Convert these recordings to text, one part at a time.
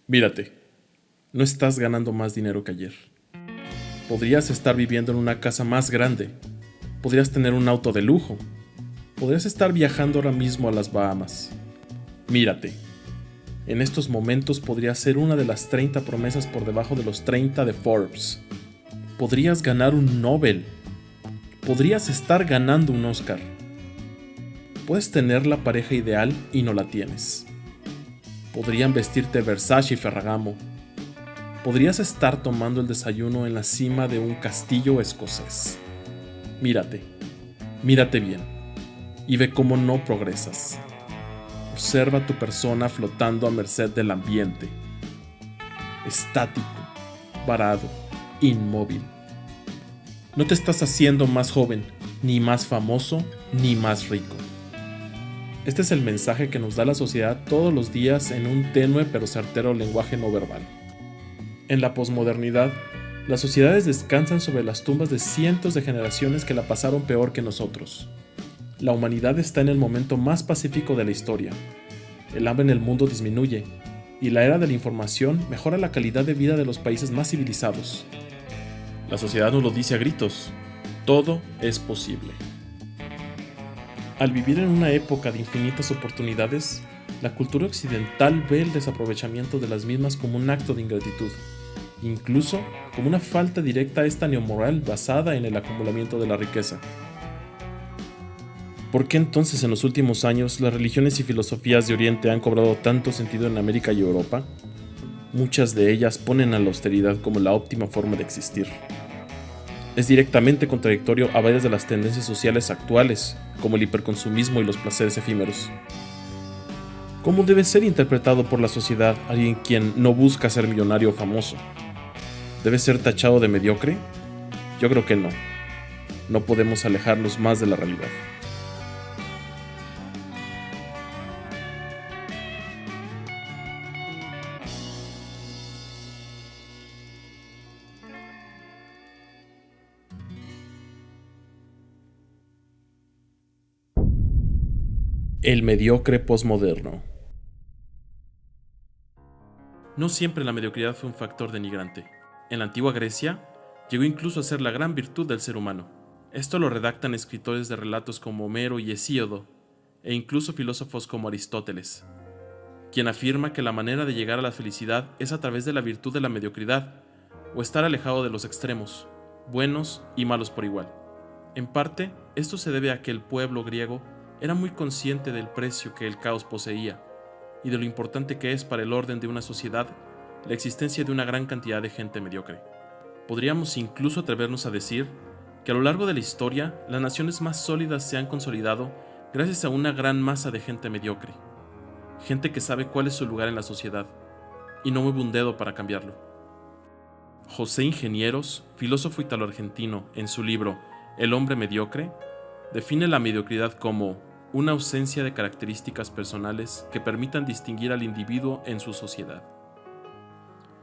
Mírate, no estás ganando más dinero que ayer. Podrías estar viviendo en una casa más grande. Podrías tener un auto de lujo. Podrías estar viajando ahora mismo a las Bahamas. Mírate, en estos momentos podrías ser una de las 30 promesas por debajo de los 30 de Forbes. Podrías ganar un Nobel. Podrías estar ganando un Oscar. Puedes tener la pareja ideal y no la tienes. Podrían vestirte Versace y Ferragamo. Podrías estar tomando el desayuno en la cima de un castillo escocés. Mírate, mírate bien y ve cómo no progresas. Observa tu persona flotando a merced del ambiente. Estático, varado, inmóvil. No te estás haciendo más joven, ni más famoso, ni más rico. Este es el mensaje que nos da la sociedad todos los días en un tenue pero certero lenguaje no verbal. En la posmodernidad, las sociedades descansan sobre las tumbas de cientos de generaciones que la pasaron peor que nosotros. La humanidad está en el momento más pacífico de la historia. El hambre en el mundo disminuye, y la era de la información mejora la calidad de vida de los países más civilizados. La sociedad nos lo dice a gritos: todo es posible. Al vivir en una época de infinitas oportunidades, la cultura occidental ve el desaprovechamiento de las mismas como un acto de ingratitud, incluso como una falta directa a esta neomoral basada en el acumulamiento de la riqueza. ¿Por qué entonces en los últimos años las religiones y filosofías de Oriente han cobrado tanto sentido en América y Europa? Muchas de ellas ponen a la austeridad como la óptima forma de existir. Es directamente contradictorio a varias de las tendencias sociales actuales, como el hiperconsumismo y los placeres efímeros. ¿Cómo debe ser interpretado por la sociedad alguien quien no busca ser millonario o famoso? ¿Debe ser tachado de mediocre? Yo creo que no. No podemos alejarnos más de la realidad. El mediocre posmoderno. No siempre la mediocridad fue un factor denigrante. En la antigua Grecia, llegó incluso a ser la gran virtud del ser humano. Esto lo redactan escritores de relatos como Homero y Hesíodo, e incluso filósofos como Aristóteles, quien afirma que la manera de llegar a la felicidad es a través de la virtud de la mediocridad, o estar alejado de los extremos, buenos y malos por igual. En parte, esto se debe a que el pueblo griego era muy consciente del precio que el caos poseía y de lo importante que es para el orden de una sociedad la existencia de una gran cantidad de gente mediocre. Podríamos incluso atrevernos a decir que a lo largo de la historia las naciones más sólidas se han consolidado gracias a una gran masa de gente mediocre, gente que sabe cuál es su lugar en la sociedad y no mueve un dedo para cambiarlo. José Ingenieros, filósofo italo-argentino, en su libro El hombre mediocre, define la mediocridad como una ausencia de características personales que permitan distinguir al individuo en su sociedad.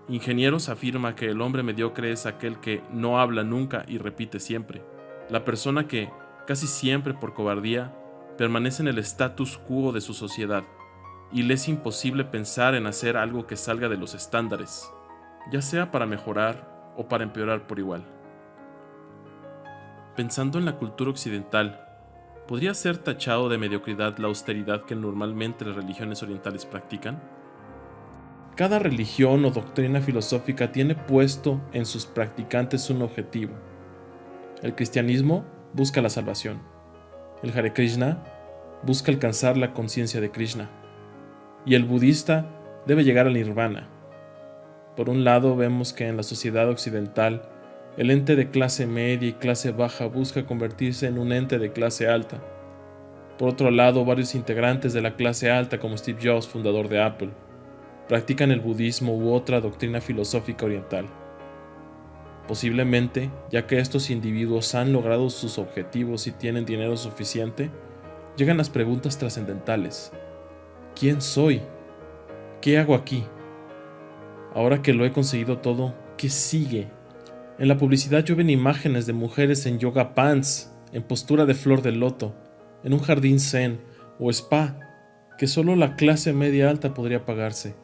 Ingenieros afirma que el hombre mediocre es aquel que no habla nunca y repite siempre, la persona que, casi siempre por cobardía, permanece en el status quo de su sociedad y le es imposible pensar en hacer algo que salga de los estándares, ya sea para mejorar o para empeorar por igual. Pensando en la cultura occidental, ¿podría ser tachado de mediocridad la austeridad que normalmente las religiones orientales practican? Cada religión o doctrina filosófica tiene puesto en sus practicantes un objetivo. El cristianismo busca la salvación. El Hare Krishna busca alcanzar la conciencia de Krishna. Y el budista debe llegar al nirvana. Por un lado, vemos que en la sociedad occidental, el ente de clase media y clase baja busca convertirse en un ente de clase alta. Por otro lado, varios integrantes de la clase alta, como Steve Jobs, fundador de Apple, practican el budismo u otra doctrina filosófica oriental. Posiblemente, ya que estos individuos han logrado sus objetivos y tienen dinero suficiente, llegan las preguntas trascendentales. ¿Quién soy? ¿Qué hago aquí? Ahora que lo he conseguido todo, ¿qué sigue? En la publicidad llueven imágenes de mujeres en yoga pants, en postura de flor de loto, en un jardín zen o spa que solo la clase media alta podría pagarse.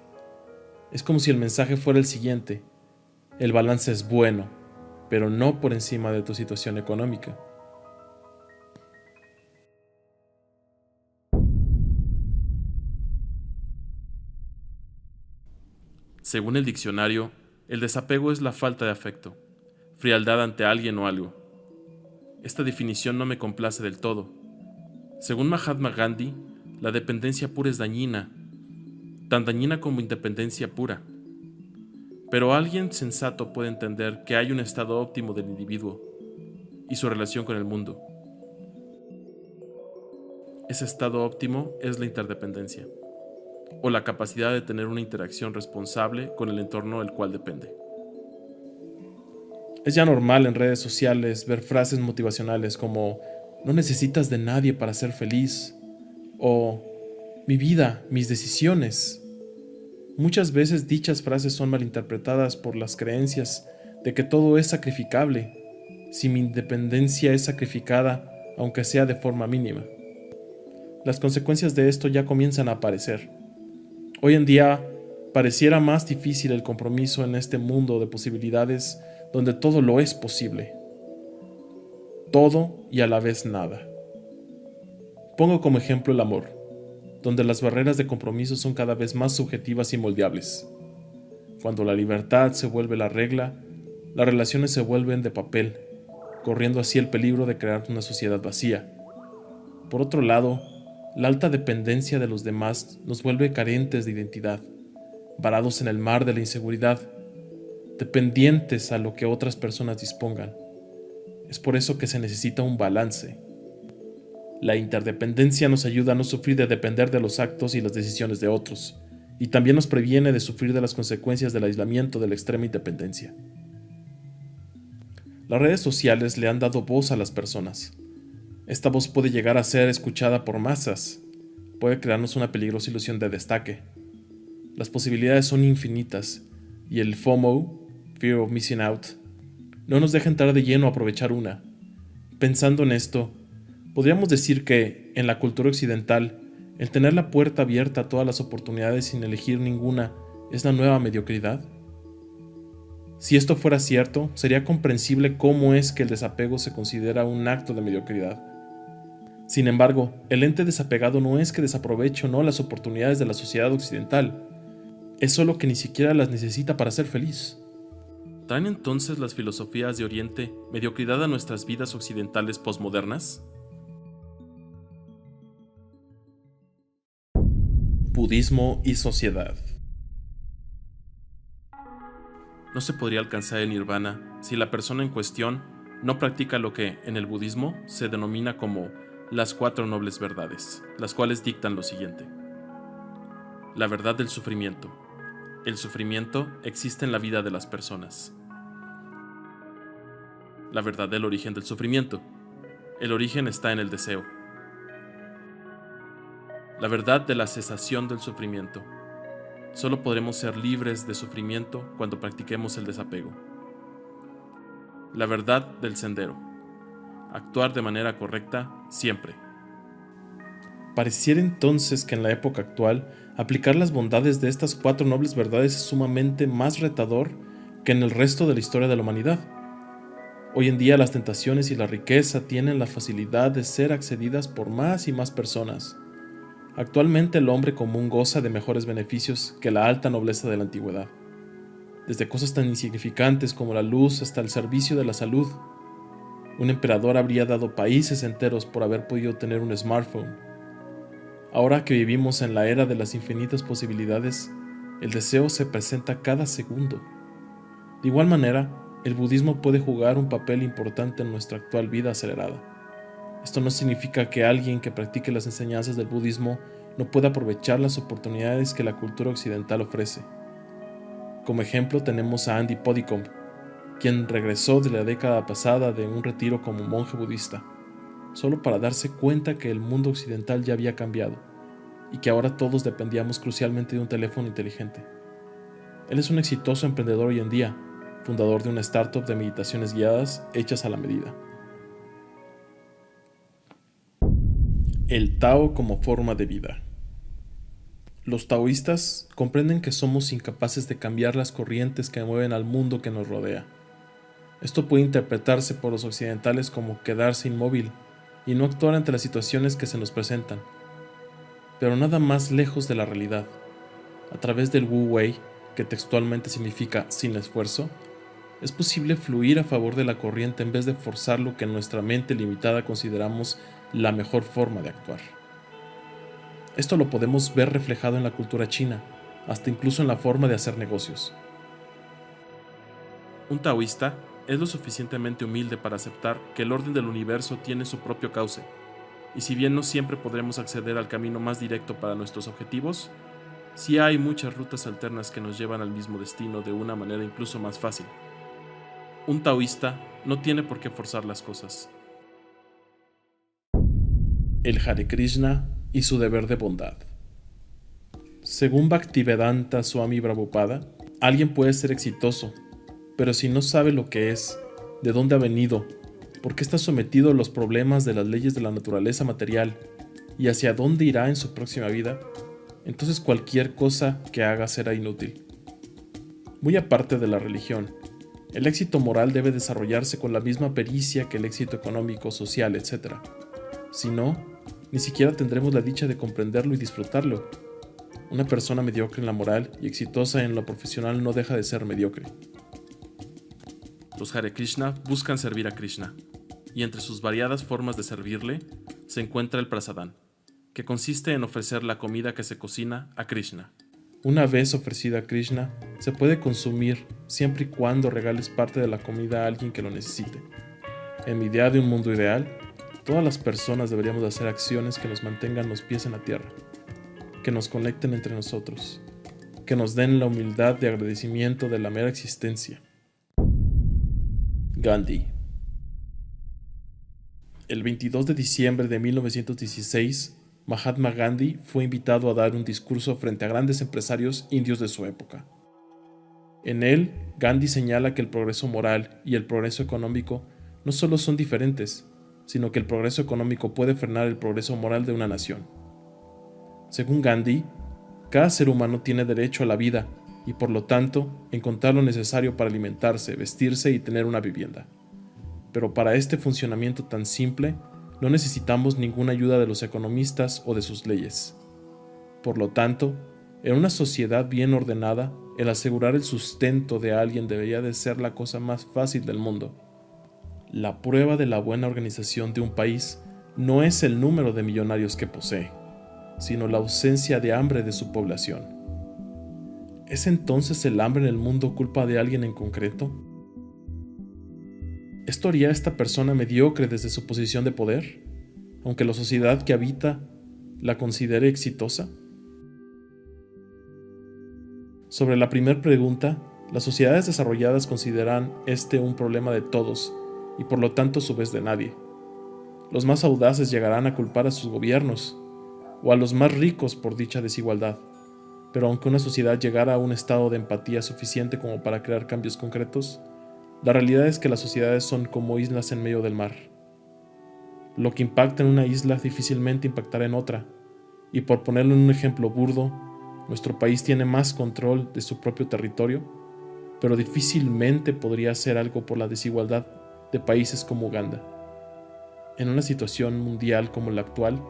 Es como si el mensaje fuera el siguiente: el balance es bueno, pero no por encima de tu situación económica. Según el diccionario, el desapego es la falta de afecto, frialdad ante alguien o algo. Esta definición no me complace del todo. Según Mahatma Gandhi, la dependencia pura es dañina, tan dañina como independencia pura. Pero alguien sensato puede entender que hay un estado óptimo del individuo y su relación con el mundo. Ese estado óptimo es la interdependencia, o la capacidad de tener una interacción responsable con el entorno del cual depende. Es ya normal en redes sociales ver frases motivacionales como "no necesitas de nadie para ser feliz" o "mi vida, mis decisiones". Muchas veces dichas frases son malinterpretadas por las creencias de que todo es sacrificable si mi independencia es sacrificada, aunque sea de forma mínima. Las consecuencias de esto ya comienzan a aparecer. Hoy en día pareciera más difícil el compromiso en este mundo de posibilidades donde todo lo es posible. Todo y a la vez nada. Pongo como ejemplo el amor, donde las barreras de compromiso son cada vez más subjetivas y moldeables. Cuando la libertad se vuelve la regla, las relaciones se vuelven de papel, corriendo así el peligro de crear una sociedad vacía. Por otro lado, la alta dependencia de los demás nos vuelve carentes de identidad, varados en el mar de la inseguridad, dependientes a lo que otras personas dispongan. Es por eso que se necesita un balance. La interdependencia nos ayuda a no sufrir de depender de los actos y las decisiones de otros, y también nos previene de sufrir de las consecuencias del aislamiento de la extrema independencia. Las redes sociales le han dado voz a las personas. Esta voz puede llegar a ser escuchada por masas, puede crearnos una peligrosa ilusión de destaque. Las posibilidades son infinitas, y el FOMO, Fear of Missing Out, no nos deja entrar de lleno a aprovechar una. Pensando en esto, podríamos decir que, en la cultura occidental, el tener la puerta abierta a todas las oportunidades sin elegir ninguna es la nueva mediocridad. Si esto fuera cierto, sería comprensible cómo es que el desapego se considera un acto de mediocridad. Sin embargo, el ente desapegado no es que desaproveche o no las oportunidades de la sociedad occidental, es solo que ni siquiera las necesita para ser feliz. ¿Traen entonces las filosofías de Oriente mediocridad a nuestras vidas occidentales posmodernas? Budismo y sociedad. No se podría alcanzar el nirvana si la persona en cuestión no practica lo que, en el budismo, se denomina como las 4 nobles verdades, las cuales dictan lo siguiente. La verdad del sufrimiento. El sufrimiento existe en la vida de las personas. La verdad del origen del sufrimiento. El origen está en el deseo. La verdad de la cesación del sufrimiento. Solo podremos ser libres de sufrimiento cuando practiquemos el desapego. La verdad del sendero. Actuar de manera correcta siempre. Pareciera entonces que en la época actual, aplicar las bondades de estas 4 nobles verdades es sumamente más retador que en el resto de la historia de la humanidad. Hoy en día las tentaciones y la riqueza tienen la facilidad de ser accedidas por más y más personas. Actualmente el hombre común goza de mejores beneficios que la alta nobleza de la antigüedad, desde cosas tan insignificantes como la luz hasta el servicio de la salud. Un emperador habría dado países enteros por haber podido tener un smartphone. Ahora que vivimos en la era de las infinitas posibilidades, el deseo se presenta cada segundo. De igual manera, el budismo puede jugar un papel importante en nuestra actual vida acelerada. Esto no significa que alguien que practique las enseñanzas del budismo no pueda aprovechar las oportunidades que la cultura occidental ofrece. Como ejemplo tenemos a Andy Podicombe, quien regresó de la década pasada de un retiro como monje budista, solo para darse cuenta que el mundo occidental ya había cambiado y que ahora todos dependíamos crucialmente de un teléfono inteligente. Él es un exitoso emprendedor hoy en día, fundador de una startup de meditaciones guiadas hechas a la medida. El Tao como forma de vida. Los taoístas comprenden que somos incapaces de cambiar las corrientes que mueven al mundo que nos rodea. Esto puede interpretarse por los occidentales como quedarse inmóvil y no actuar ante las situaciones que se nos presentan, pero nada más lejos de la realidad. A través del Wu Wei, que textualmente significa sin esfuerzo, es posible fluir a favor de la corriente en vez de forzar lo que en nuestra mente limitada consideramos la mejor forma de actuar. Esto lo podemos ver reflejado en la cultura china, hasta incluso en la forma de hacer negocios. Un taoísta es lo suficientemente humilde para aceptar que el orden del universo tiene su propio cauce, y si bien no siempre podremos acceder al camino más directo para nuestros objetivos, sí hay muchas rutas alternas que nos llevan al mismo destino de una manera incluso más fácil. Un taoísta no tiene por qué forzar las cosas. El Hare Krishna y su deber de bondad. Según Bhaktivedanta Swami Prabhupada, alguien puede ser exitoso, pero si no sabe lo que es, de dónde ha venido, por qué está sometido a los problemas de las leyes de la naturaleza material y hacia dónde irá en su próxima vida, entonces cualquier cosa que haga será inútil. Muy aparte de la religión, el éxito moral debe desarrollarse con la misma pericia que el éxito económico, social, etc. Si no, ni siquiera tendremos la dicha de comprenderlo y disfrutarlo. Una persona mediocre en la moral y exitosa en lo profesional no deja de ser mediocre. Los Hare Krishna buscan servir a Krishna, y entre sus variadas formas de servirle se encuentra el prasadán, que consiste en ofrecer la comida que se cocina a Krishna. Una vez ofrecida a Krishna, se puede consumir siempre y cuando regales parte de la comida a alguien que lo necesite. En mi idea de un mundo ideal, todas las personas deberíamos hacer acciones que nos mantengan los pies en la tierra, que nos conecten entre nosotros, que nos den la humildad de agradecimiento de la mera existencia. Gandhi. El 22 de diciembre de 1916, Mahatma Gandhi fue invitado a dar un discurso frente a grandes empresarios indios de su época. En él, Gandhi señala que el progreso moral y el progreso económico no solo son diferentes, sino que el progreso económico puede frenar el progreso moral de una nación. Según Gandhi, cada ser humano tiene derecho a la vida y por lo tanto encontrar lo necesario para alimentarse, vestirse y tener una vivienda. Pero para este funcionamiento tan simple, no necesitamos ninguna ayuda de los economistas o de sus leyes. Por lo tanto, en una sociedad bien ordenada, el asegurar el sustento de alguien debería de ser la cosa más fácil del mundo. La prueba de la buena organización de un país no es el número de millonarios que posee, sino la ausencia de hambre de su población. ¿Es entonces el hambre en el mundo culpa de alguien en concreto? ¿Esto haría a esta persona mediocre desde su posición de poder, aunque la sociedad que habita la considere exitosa? Sobre la primera pregunta, las sociedades desarrolladas consideran este un problema de todos y por lo tanto a su vez de nadie. Los más audaces llegarán a culpar a sus gobiernos o a los más ricos por dicha desigualdad, pero aunque una sociedad llegara a un estado de empatía suficiente como para crear cambios concretos, la realidad es que las sociedades son como islas en medio del mar. Lo que impacta en una isla difícilmente impactará en otra, y por ponerlo en un ejemplo burdo, nuestro país tiene más control de su propio territorio, pero difícilmente podría hacer algo por la desigualdad de países como Uganda. En una situación mundial como la actual,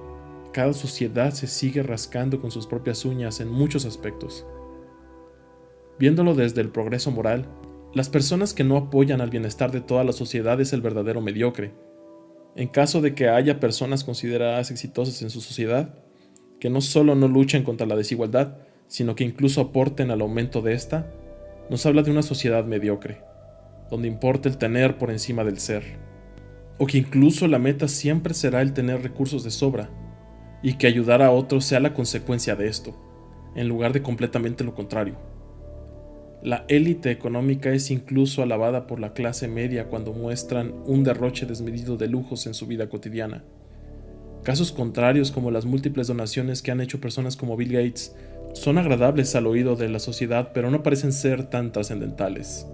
cada sociedad se sigue rascando con sus propias uñas en muchos aspectos. Viéndolo desde el progreso moral, las personas que no apoyan al bienestar de toda la sociedad es el verdadero mediocre. En caso de que haya personas consideradas exitosas en su sociedad, que no solo no luchen contra la desigualdad, sino que incluso aporten al aumento de esta, nos habla de una sociedad mediocre, donde importa el tener por encima del ser, o que incluso la meta siempre será el tener recursos de sobra, y que ayudar a otros sea la consecuencia de esto, en lugar de completamente lo contrario. La élite económica es incluso alabada por la clase media cuando muestran un derroche desmedido de lujos en su vida cotidiana. Casos contrarios, como las múltiples donaciones que han hecho personas como Bill Gates, son agradables al oído de la sociedad, pero no parecen ser tan trascendentales.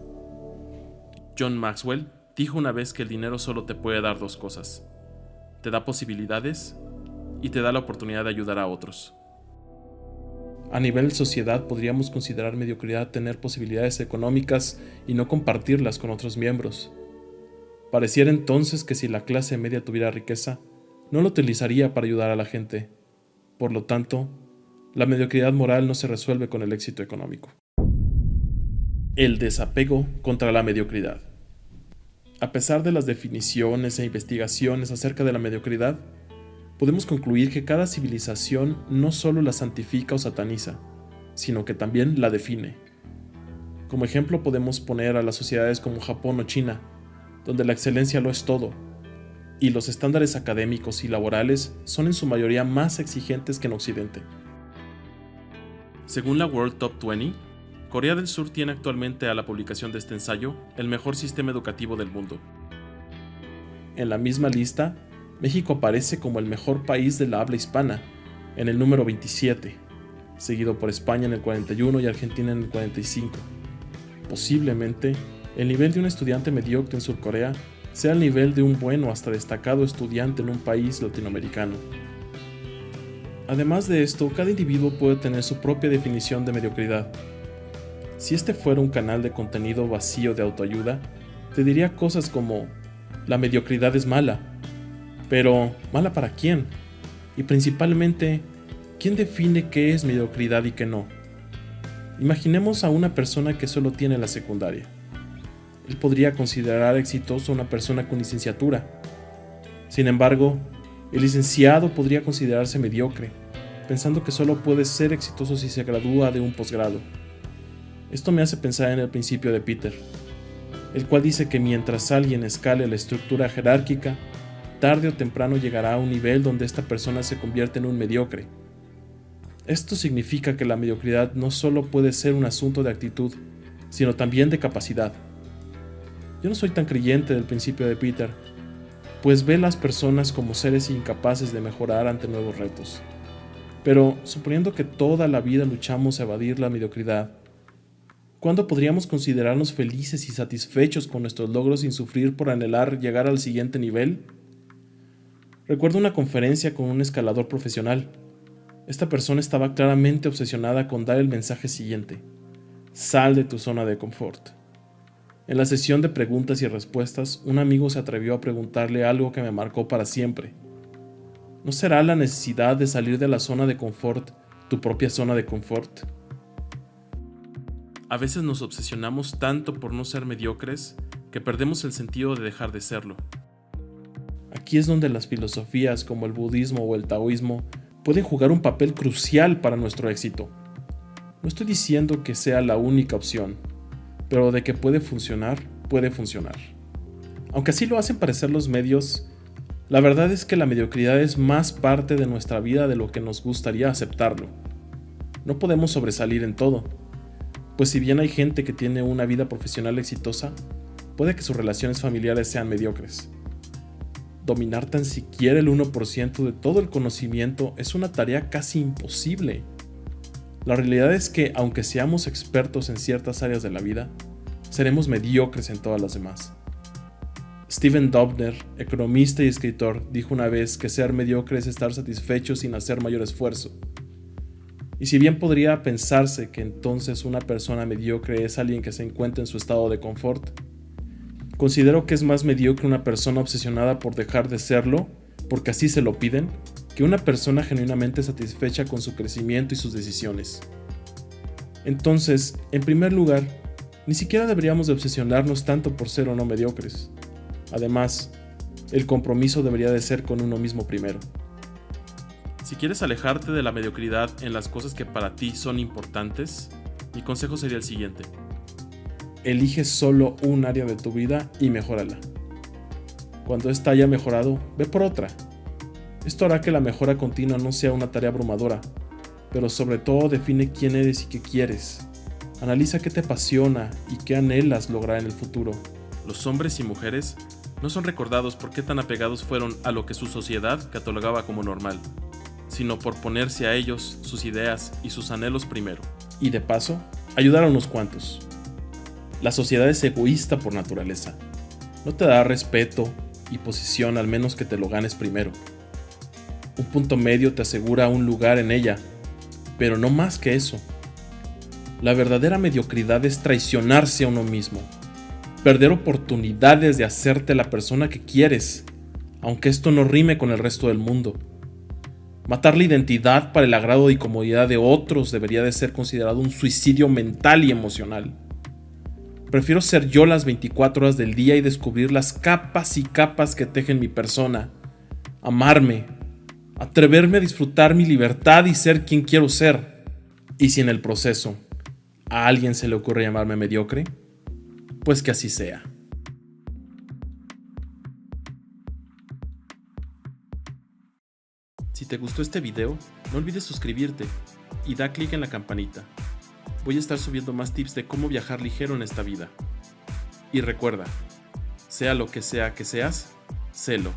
John Maxwell dijo una vez que el dinero solo te puede dar dos cosas: te da posibilidades y te da la oportunidad de ayudar a otros. A nivel sociedad podríamos considerar mediocridad tener posibilidades económicas y no compartirlas con otros miembros. Pareciera entonces que si la clase media tuviera riqueza, no lo utilizaría para ayudar a la gente. Por lo tanto, la mediocridad moral no se resuelve con el éxito económico. El desapego contra la mediocridad. A pesar de las definiciones e investigaciones acerca de la mediocridad, podemos concluir que cada civilización no solo la santifica o sataniza, sino que también la define. Como ejemplo podemos poner a las sociedades como Japón o China, donde la excelencia lo es todo, y los estándares académicos y laborales son en su mayoría más exigentes que en Occidente. Según la World Top 20, Corea del Sur tiene actualmente a la publicación de este ensayo el mejor sistema educativo del mundo. En la misma lista, México aparece como el mejor país de la habla hispana, en el número 27, seguido por España en el 41 y Argentina en el 45. Posiblemente, el nivel de un estudiante mediocre en Surcorea sea el nivel de un buen o hasta destacado estudiante en un país latinoamericano. Además de esto, cada individuo puede tener su propia definición de mediocridad. Si este fuera un canal de contenido vacío de autoayuda, te diría cosas como: la mediocridad es mala. Pero, ¿mala para quién? Y principalmente, ¿quién define qué es mediocridad y qué no? Imaginemos a una persona que solo tiene la secundaria. Él podría considerar exitoso a una persona con licenciatura. Sin embargo, el licenciado podría considerarse mediocre, pensando que solo puede ser exitoso si se gradúa de un posgrado. Esto me hace pensar en el principio de Peter, el cual dice que mientras alguien escale la estructura jerárquica, tarde o temprano llegará a un nivel donde esta persona se convierte en un mediocre. Esto significa que la mediocridad no solo puede ser un asunto de actitud, sino también de capacidad. Yo no soy tan creyente del principio de Peter, pues ve a las personas como seres incapaces de mejorar ante nuevos retos. Pero, suponiendo que toda la vida luchamos a evadir la mediocridad, ¿cuándo podríamos considerarnos felices y satisfechos con nuestros logros sin sufrir por anhelar llegar al siguiente nivel? Recuerdo una conferencia con un escalador profesional. Esta persona estaba claramente obsesionada con dar el mensaje siguiente: sal de tu zona de confort. En la sesión de preguntas y respuestas, un amigo se atrevió a preguntarle algo que me marcó para siempre. ¿No será la necesidad de salir de la zona de confort tu propia zona de confort? A veces nos obsesionamos tanto por no ser mediocres que perdemos el sentido de dejar de serlo. Aquí es donde las filosofías como el budismo o el taoísmo pueden jugar un papel crucial para nuestro éxito. No estoy diciendo que sea la única opción, pero de que puede funcionar, puede funcionar. Aunque así lo hacen parecer los medios, la verdad es que la mediocridad es más parte de nuestra vida de lo que nos gustaría aceptarlo. No podemos sobresalir en todo, pues si bien hay gente que tiene una vida profesional exitosa, puede que sus relaciones familiares sean mediocres. Dominar tan siquiera el 1% de todo el conocimiento es una tarea casi imposible. La realidad es que, aunque seamos expertos en ciertas áreas de la vida, seremos mediocres en todas las demás. Stephen Dubner, economista y escritor, dijo una vez que ser mediocre es estar satisfecho sin hacer mayor esfuerzo. Y si bien podría pensarse que entonces una persona mediocre es alguien que se encuentra en su estado de confort, considero que es más mediocre una persona obsesionada por dejar de serlo, porque así se lo piden, que una persona genuinamente satisfecha con su crecimiento y sus decisiones. Entonces, en primer lugar, ni siquiera deberíamos de obsesionarnos tanto por ser o no mediocres. Además, el compromiso debería de ser con uno mismo primero. Si quieres alejarte de la mediocridad en las cosas que para ti son importantes, mi consejo sería el siguiente: elige solo un área de tu vida y mejórala. Cuando ésta haya mejorado, ve por otra. Esto hará que la mejora continua no sea una tarea abrumadora, pero sobre todo define quién eres y qué quieres. Analiza qué te apasiona y qué anhelas lograr en el futuro. Los hombres y mujeres no son recordados por qué tan apegados fueron a lo que su sociedad catalogaba como normal, sino por ponerse a ellos, sus ideas y sus anhelos primero. Y de paso, ayudar a unos cuantos. La sociedad es egoísta por naturaleza. No te dará respeto y posición al menos que te lo ganes primero. Un punto medio te asegura un lugar en ella, pero no más que eso. La verdadera mediocridad es traicionarse a uno mismo, perder oportunidades de hacerte la persona que quieres, aunque esto no rime con el resto del mundo. Matar la identidad para el agrado y comodidad de otros debería de ser considerado un suicidio mental y emocional. Prefiero ser yo las 24 horas del día y descubrir las capas y capas que tejen mi persona, amarme, atreverme a disfrutar mi libertad y ser quien quiero ser. Y si en el proceso a alguien se le ocurre llamarme mediocre, pues que así sea. Si te gustó este video, no olvides suscribirte y da clic en la campanita. Voy a estar subiendo más tips de cómo viajar ligero en esta vida. Y recuerda, sea lo que sea que seas, sélo.